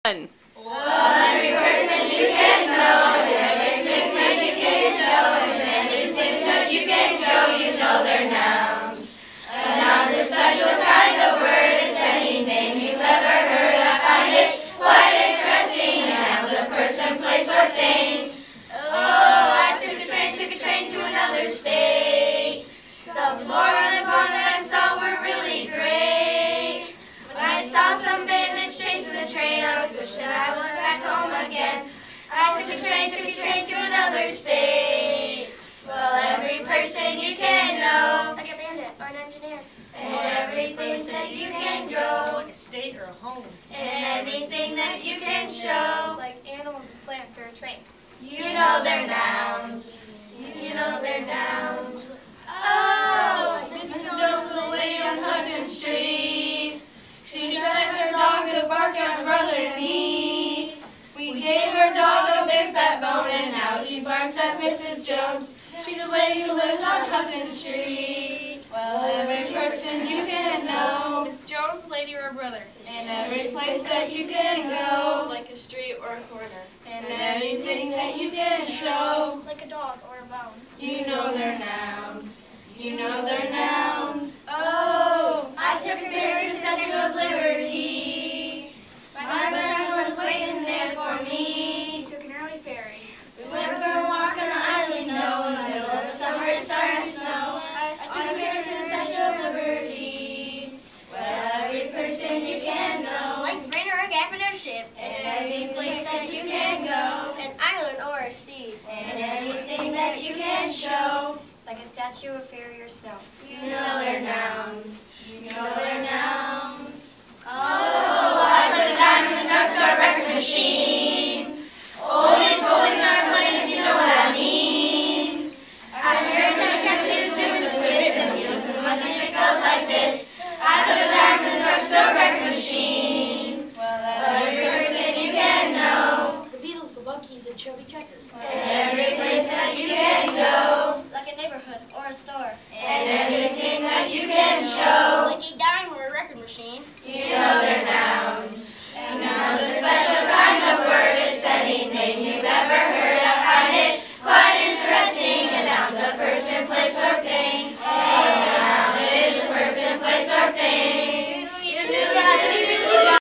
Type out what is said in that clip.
Well, every person you can know, and everything that you can show, and many things that you can show, you know they're nouns. A noun's a special kind of word, it's any name you've ever heard. I find it quite interesting. A noun's a person, place, or thing. Oh, I took a train to another state. The floor and the pond that I saw were really great. When I saw some bandits chasing the train, I was wishing I was back home again. I took a train to another state. Well, every person you can know, like a bandit or an engineer, and everything that you can go, like a state or a home. and anything that you can show, like animals and plants or a train. you know they're nouns. You know they're nouns. Oh, Mrs. Jones, the lady on Hudson Street. She sent her dog to bark at her brother and me. We gave her dog a big fat bone and now she barks at Mrs. Jones. She's a lady who lives on Hudson Street. Well, every person you can know, Miss Jones, lady or a brother, and every place that you can go, Like a street or a corner. and anything that you can show, like a dog or a bone. you know they're nouns. You know they're nouns. Oh, I took a ferry to the Statue of Liberty. My friend was waiting there for me. He took an early ferry. We went for a walk on the island, no, in the middle of the summer it started to snow. I took a ferry to the Statue of Liberty. Well, every person you can know, Like a train or a gap in a ship, and any place that you can go, an island or a sea, and anything that you can show, like a statue, a ferry, or snow. you know they're nouns. You know they're nouns. Oh, I put a dime in the drugstore